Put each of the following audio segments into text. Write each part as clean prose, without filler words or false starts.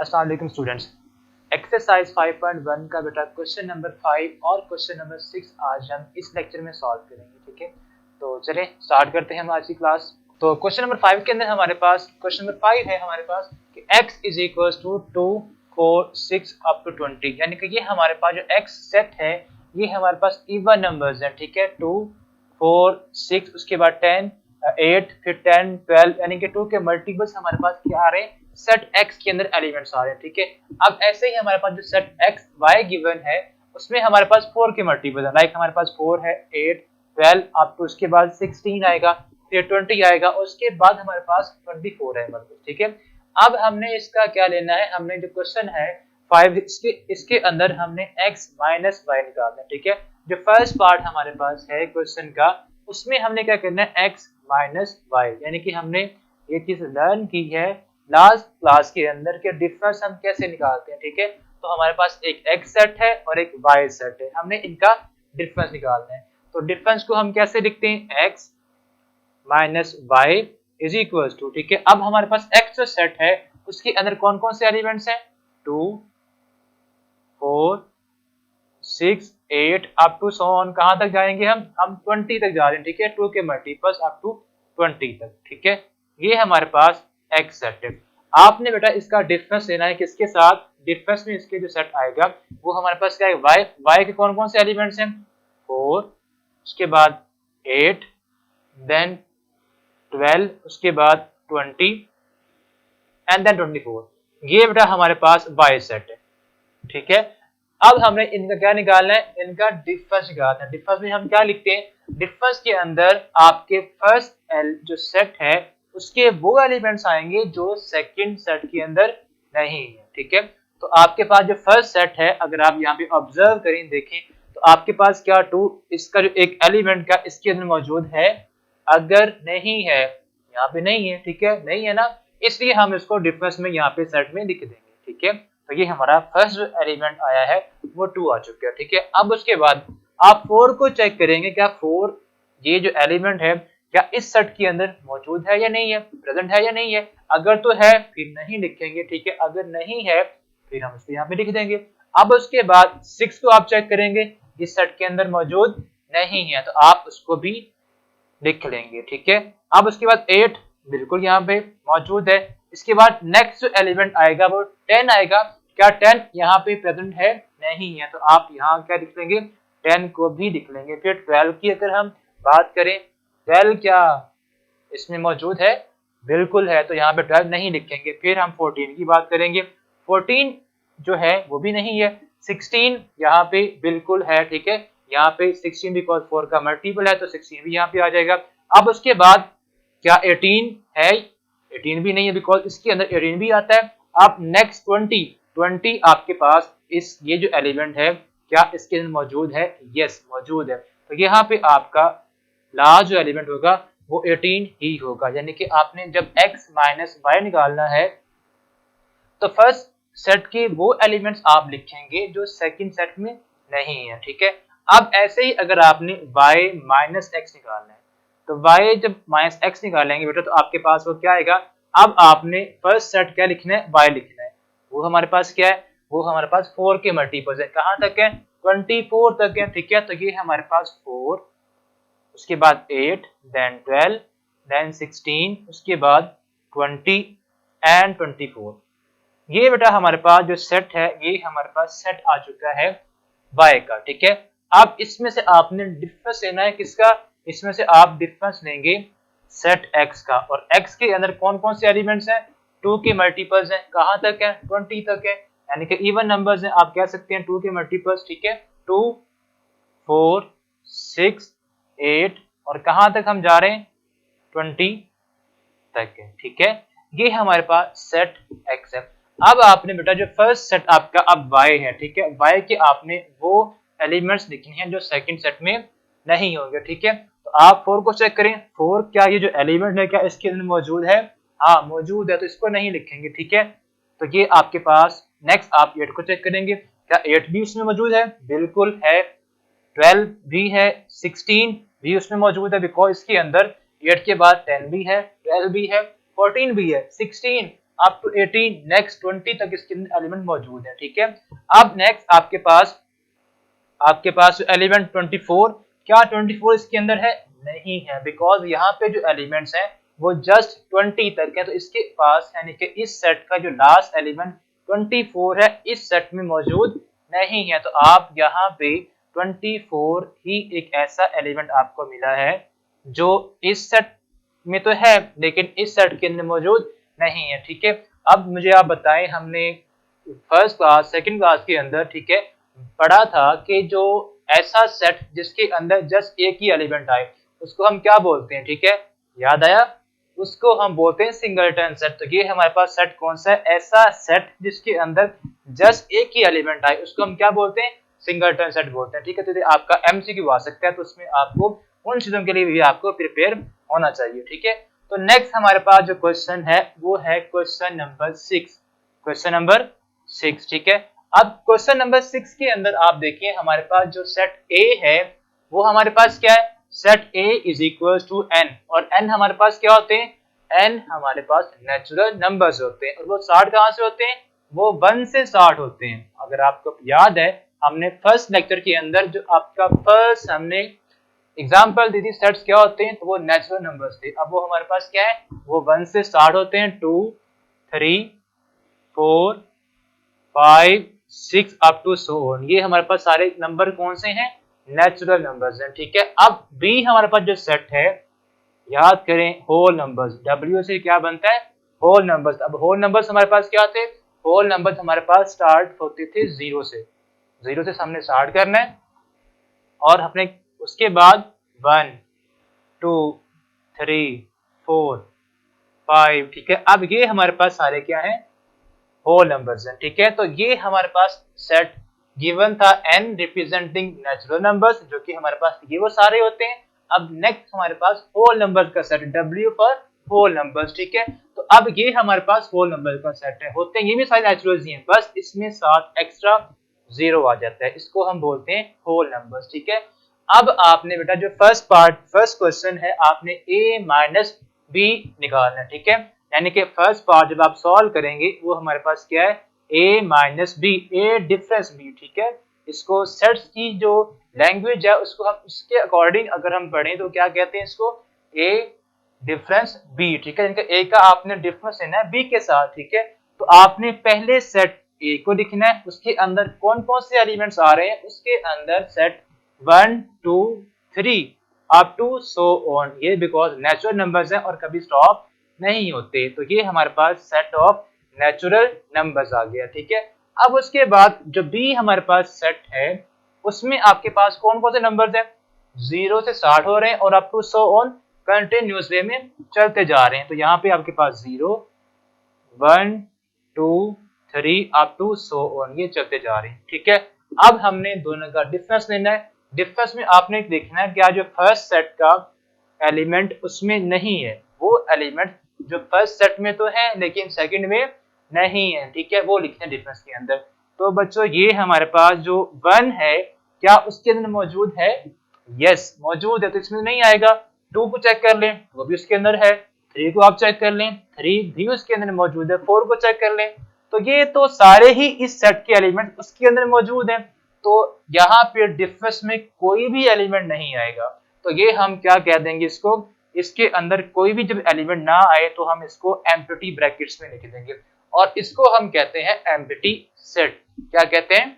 अस्सलाम वालेकुम students. Exercise 5.1 का बेटा क्वेश्चन नंबर 5 और क्वेश्चन नंबर 6 आज हम इस लेक्चर में सॉल्व करेंगे। ठीक है, तो चलें स्टार्ट करते हैं हम आज की क्लास। तो क्वेश्चन नंबर 5 के अंदर हमारे पास क्वेश्चन नंबर 5 है हमारे पास कि x is equal to 2 4 6 up to 20, यानी कि ये हमारे पास जो x सेट है ये हमारे पास इवन नंबर्स हैं। ठीक है, 2 4 6 उसके बाद 10 8 फिर 10 12, यानी कि 2 के मल्टीपल्स हमारे पास क्या आ रहे हैं, सेट x के अंदर एलिमेंट्स आ रहे हैं। ठीक है, अब ऐसे ही हमारे पास जो सेट x y गिवन है उसमें हमारे पास 4 के मल्टीपल है। लाइक हमारे पास 4 है, 8 12 अप टू उसके बाद 16 आएगा, फिर 20 आएगा और उसके बाद हमारे पास 24 है हमारे पास। ठीक है, अब हमने इसका क्या लेना है, हमने जो क्वेश्चन है 5 इसके अंदर हमने x माइनस वाई निकालना है। ठीक है, जो फर्स्ट पार्ट हमारे पास है क्वेश्चन का उसमें हमने क्या करना है, x माइनस वाई, यानी कि हमने ये चीज लर्न की है लास्ट क्लास के अंदर के डिफरेंस हम कैसे निकालते हैं। ठीक है, तो हमारे पास एक x सेट है और एक y सेट है, हमने इनका डिफरेंस निकालना है। तो डिफरेंस को हम कैसे लिखते हैं, x minus Y is equal to, ठीक है, अब हमारे पास x जो सेट है उसके अंदर कौन कौन से एलिमेंट्स हैं, 2 4 6 8 अप टू सो ऑन, कहां तक जाएंगे हम 20 तक जा रहे हैं। ठीक है, 2 के मल्टीपल्स अप टू 20 तक। ठीक है, ये हमारे पास x सेट है। आपने बेटा इसका डिफरेंस लेना है किसके साथ, डिफरेंस में इसके जो सेट आएगा वो हमारे पास क्या है, y के कौन कौन से एलिमेंट्स हैं, 4 उसके बाद 8 देन 12 उसके बाद 20 एंड देन 24, ये बेटा हमारे पास y सेट है। ठीक है, अब हमने इनका क्या निकालना है, इनका डिफरेंस निकालना है। डिफरेंस में हम क्या लिखते हैं, डिफरेंस के अंदर आपके फर्स्ट जो सेट है उसके वो एलिमेंट्स आएंगे जो सेकंड सेट के अंदर नहीं है। ठीक है, तो आपके पास जो फर्स्ट सेट है अगर आप यहाँ पे ऑब्जर्व करें देखें तो आपके पास क्या 2 इसका जो एक एलिमेंट का इसके अंदर मौजूद है, अगर नहीं है यहाँ पे नहीं है। ठीक है, नहीं है ना, इसलिए हम इसको डिफरेंस में यहाँ पे सेट में लिख देंगे। ठीक है, तो ये हमारा फर्स्ट जो एलिमेंट आया है वो 2 आ चुका है। ठीक है, अब उसके बाद आप 4 को चेक करेंगे, क्या 4 ये जो एलिमेंट है क्या इस सेट के अंदर मौजूद है या नहीं है, प्रेजेंट है या नहीं है, अगर तो है फिर नहीं लिखेंगे। ठीक है, अगर नहीं है फिर हम इसको यहाँ पे लिख देंगे। अब उसके बाद 6 को आप चेक करेंगे, इस सेट के अंदर मौजूद नहीं है तो आप उसको भी लिख लेंगे। ठीक है, अब उसके बाद 8 बिल्कुल यहाँ पे मौजूद है। इसके बाद नेक्स्ट जो एलिमेंट आएगा वो 10 आएगा, क्या 10 यहाँ पे प्रेजेंट है, नहीं है, तो आप यहाँ क्या लिख लेंगे, 10 को भी लिख लेंगे। फिर 12 की अगर हम बात करें, 12 क्या इसमें मौजूद है, बिल्कुल है, तो यहाँ पे 12 नहीं लिखेंगे। फिर हम 14 की बात करेंगे, 14 जो है वो भी नहीं है। 16 यहाँ पे बिल्कुल है। ठीक है, यहाँ पे 16 बिकॉज 4 का मल्टीपल है तो 16 भी यहाँ पे आ जाएगा। अब उसके बाद क्या 18 है, 18 भी नहीं है बिकॉज इसके अंदर 18 भी आता है। अब नेक्स्ट 20 आपके पास इस ये जो एलिमेंट है क्या इसके अंदर मौजूद है, यस मौजूद है, तो यहाँ पे आपका लास्ट जो एलिमेंट होगा वो 18 ही होगा। यानी कि आपने जब x माइनस वाई निकालना है तो फर्स्ट सेट के वो एलिमेंट्स आप लिखेंगे जो सेकंड सेट में नहीं है। ठीक है, अब ऐसे ही अगर आपने y माइनस एक्स निकालना है तो y जब माइनस एक्स निकालेंगे बेटा तो आपके पास वो क्या आएगा, अब आपने फर्स्ट सेट क्या लिखना है, y लिखना है, वो हमारे पास क्या है, वो हमारे पास 4 के मल्टीपल्स है, कहां तक है, 24 तक है। ठीक है, तो ये हमारे पास 4 उसके बाद 8 देन 12 देन 16 उसके बाद 20 एंड 24, ये बेटा हमारे पास जो सेट है ये हमारे पास सेट आ चुका है y का। ठीक है, अब इसमें से आपने डिफरेंस लेना है किसका, इसमें से आप डिफरेंस लेंगे सेट x का, और x के अंदर कौन कौन से एलिमेंट्स हैं, 2 के मल्टीपल्स हैं, कहां तक है, 20 तक है, यानी कि इवन नंबर्स हैं, आप कह सकते हैं 2 के मल्टीपल्स। ठीक है, 2 4 6 8 और कहां तक हम जा रहे हैं, 20 तक है। ठीक है, ये हमारे पास सेट x है। अब आपने बेटा जो फर्स्ट सेट आपका अब y है, ठीक है, y के आपने वो एलिमेंट्स लिखने हैं जो सेकंड सेट में नहीं होंगे। ठीक है, तो आप 4 को चेक करें, 4 क्या ये जो एलिमेंट है क्या इसके अंदर मौजूद है, हाँ मौजूद है, तो इसको नहीं लिखेंगे। ठीक है, तो ये आपके पास नेक्स्ट आप 8 को चेक करेंगे, क्या 8 भी उसमें मौजूद है, बिल्कुल है, 12 भी है, 16 भी उसमें मौजूद है बिकॉज इसके अंदर 8 के बाद 10 भी है, 12 भी है, 14 भी है, 16 अप टू 18, नेक्स्ट 20 तक इसके अंदर एलिमेंट मौजूद है। ठीक है, अब नेक्स्ट आपके पास एलिमेंट 24, क्या 24 इसके अंदर है? नहीं है, बिकॉज यहाँ पे जो एलिमेंट्स हैं वो जस्ट 20 तक है, तो इसके पास यानी कि इस सेट का जो लास्ट एलिमेंट 24 है इस सेट में मौजूद नहीं है। तो आप यहाँ पे 24 ही एक ऐसा एलिमेंट आपको मिला है जो इस सेट में तो है लेकिन इस सेट के अंदर मौजूद नहीं है। ठीक है, अब मुझे आप बताएं, हमने फर्स्ट क्लास सेकंड क्लास के अंदर ठीक है पढ़ा था कि जो ऐसा सेट जिसके अंदर जस्ट एक ही एलिमेंट आए उसको हम क्या बोलते हैं? ठीक है, याद आया? उसको हम बोलते हैं सिंगलटन सेट। तो ये हमारे पास सेट कौन सा है? ऐसा सेट जिसके अंदर जस्ट एक ही एलिमेंट आए उसको हम क्या बोलते हैं? सिंगलटन सेट बोलते हैं। ठीक है, तो आपका एमसीक्यू आ सकता है, तो उसमें आपको उन चीजों के लिए भी आपको प्रिपेयर होना चाहिए। ठीक है, तो नेक्स्ट हमारे पास जो क्वेश्चन है वो है क्वेश्चन नंबर 6। क्वेश्चन नंबर 6, ठीक है। अब क्वेश्चन नंबर 6 के अंदर आप देखिए हमारे पास जो सेट ए है वो हमारे पास क्या है? Set A is equal to N, और एन हमारे पास क्या होते हैं? एन हमारे पास नेचुरल नंबर्स होते हैं, और वो स्टार्ट कहां से होते हैं? वो 1 से स्टार्ट होते हैं। अगर आपको याद है हमने फर्स्ट लेक्चर के अंदर जो आपका फर्स्ट हमने एग्जाम्पल दी थी सेट्स क्या होते हैं, तो वो नेचुरल नंबर्स थे। अब वो हमारे पास क्या है? वो 1 से स्टार्ट होते हैं, 2 3 4 5 6 अप टू सो ऑन। ये हमारे पास सारे नंबर कौन से हैं? नेचुरल नंबर्स हैं। ठीक है, अब बी हमारे पास जो सेट है, याद करें होल नंबर्स, डब्ल्यू से क्या बनता है? Whole numbers. अब होल नंबर्स हमारे पास क्या थे? होल नंबर्स हमारे पास स्टार्ट होते थे 0 से, 0 से हमने स्टार्ट करना है, और अपने उसके बाद 1 2 3 4 5। ठीक है, अब ये हमारे पास सारे क्या हैं? होल नंबर्स हैं। ठीक है, तो ये हमारे पास सेट गिवन था n रिप्रेजेंटिंग नेचुरल नंबर्स, जो कि हमारे पास ये वो सारे होते हैं। अब नेक्स्ट हमारे पास होल नंबर्स का set, w for whole numbers. ठीक है, तो अब ये हमारे पास होल नंबर का सेट है, होते हैं ये भी सारे नेचुरल्स ही हैं, बस इसमें साथ एक्स्ट्रा 0 आ जाता है, इसको हम बोलते हैं होल नंबर्स। ठीक है, अब आपने बेटा जो फर्स्ट क्वेश्चन है आपने a माइनस बी निकालना है। ठीक है, यानी कि फर्स्ट पार्ट जब आप सॉल्व करेंगे वो हमारे पास क्या है? a minus B, A difference b। ठीक है, इसको सेट्स की जो लैंग्वेज है उसको हम उसके अकॉर्डिंग अगर हम पढ़ें तो क्या कहते हैं इसको? a difference b। ठीक है, इनका a का आपने डिफरेंस लेना है b के साथ। ठीक है, तो आपने पहले सेट a को लिखना है, उसके अंदर कौन कौन से एलिमेंट्स आ रहे हैं, उसके अंदर set 1 2 3 up to so on, ये बिकॉज नेचुरल नंबर्स हैं और कभी स्टॉप नहीं होते, तो ये हमारे पास सेट ऑफ नेचुरल नंबर्स आ गया। ठीक है, अब उसके बाद जो बी हमारे पास सेट है उसमें आपके पास कौन कौन से नंबर्स हैं? 0 से स्टार्ट हो रहे हैं और up to so on continuous way में चलते जा रहे हैं। तो यहाँ पे आपके पास 0 1 2 3 अप टू सो ऑन, ये चलते जा रहे हैं। ठीक है, अब हमने दोनों का डिफरेंस लेना है। डिफरेंस में आपने देखना है क्या जो फर्स्ट सेट का एलिमेंट उसमें नहीं है, वो एलिमेंट जो फर्स्ट सेट में तो है लेकिन सेकंड में नहीं है। ठीक है, वो लिखते हैं डिफरेंस के अंदर। तो बच्चों ये हमारे पास जो 1 है क्या उसके अंदर मौजूद है? यस मौजूद है, तो इसमें नहीं आएगा। 2 को चेक कर लें, वो भी उसके अंदर है। 3 को आप चेक कर लें, 3 भी उसके अंदर मौजूद है। 4 को चेक कर लें, तो ये तो सारे ही इस सेट के एलिमेंट उसके अंदर मौजूद हैं। तो यहाँ पे डिफरेंस में कोई भी एलिमेंट नहीं आएगा, तो ये हम क्या कह देंगे इसको? इसके अंदर कोई भी जब एलिमेंट ना आए तो हम इसको एम्प्टी ब्रैकेट्स में लिख देंगे, और इसको हम कहते हैं एम्प्टी सेट। क्या कहते हैं?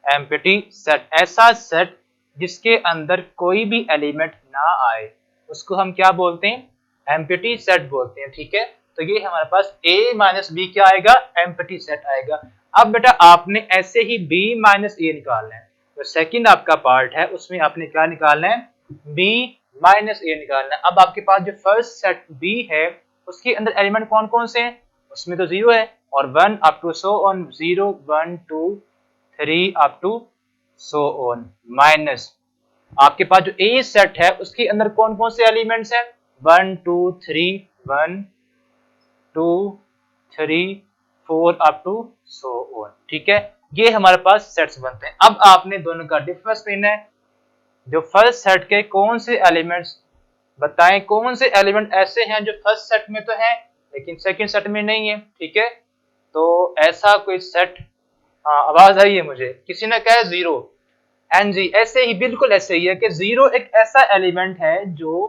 Empty set. ऐसा सेट जिसके अंदर कोई भी एलिमेंट ना आए उसको हम क्या बोलते हैं? एम्प्टी सेट बोलते हैं। ठीक है, तो ये हमारे पास a माइनस बी क्या आएगा? एम्प्टी सेट आएगा। अब बेटा आपने ऐसे ही b माइनस ए निकालना है, तो सेकंड आपका पार्ट है उसमें आपने क्या निकालना है? b माइनस ए निकालना है। अब आपके पास जो फर्स्ट सेट b है उसके अंदर एलिमेंट कौन कौन से हैं? उसमें तो 0 है, और 1 up to so on, 0 1 2 3 up to so on, minus आपके पास जो ए सेट है उसके अंदर कौन कौन से एलिमेंट्स हैं? 1 2 3 1 2 3 4 अप टू सो ऑन। ठीक है, ये हमारे पास सेट्स बनते हैं। अब आपने दोनों का डिफरेंस लेना है। जो फर्स्ट सेट के कौन से एलिमेंट्स बताएं, कौन से एलिमेंट ऐसे हैं जो फर्स्ट सेट में तो हैं लेकिन सेकंड सेट में नहीं है, ठीक है। तो ऐसा कोई सेट, हाँ आवाज आई है मुझे, किसी ने कहा जीरो। एंड जी ऐसे ही, बिल्कुल ऐसे ही है कि जीरो एक ऐसा एलिमेंट है जो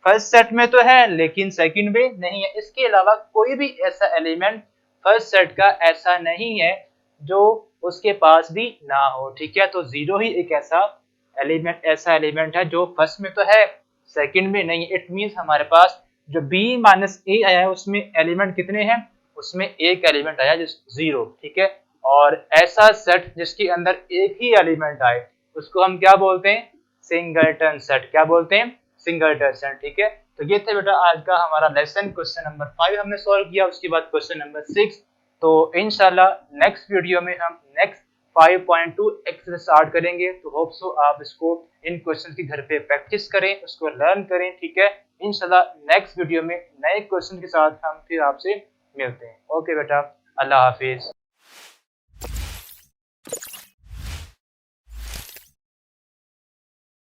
फर्स्ट सेट में तो है लेकिन सेकंड में नहीं है। इसके अलावा कोई भी ऐसा एलिमेंट फर्स्ट सेट का ऐसा नहीं है जो उसके पास भी ना हो, ठीक है। तो जीरो ही एक ऐसा एलिमेंट है जो फर्स्ट में तो है सेकंड में नहीं। इट मींस हमारे पास जो b माइनस ए आया है उसमें एलिमेंट कितने हैं, उसमें एक एलिमेंट आया जिस जीरो, ठीक है। और ऐसा सेट जिसके अंदर एक ही एलिमेंट आए उसको हम क्या बोलते हैं, सिंगलटन सेट। क्या बोलते हैं, सिंगलटन सेट, ठीक है। तो ये थे बेटा आज का हमारा लेसन। क्वेश्चन नंबर 5 हमने सॉल्व किया, उसके बाद क्वेश्चन नंबर 6। तो इंशाल्लाह नेक्स्ट वीडियो में हम नेक्स्ट 5.2 एक्सरसाइज स्टार्ट करेंगे। तो होप सो आप इसको इन क्वेश्चन की घर पे प्रैक्टिस करें, उसको लर्न करें, ठीक है। इंशाल्लाह नेक्स्ट वीडियो में नए क्वेश्चन के साथ हम फिर आपसे मिलते हैं। ओके बेटा, अल्लाह हाफिज।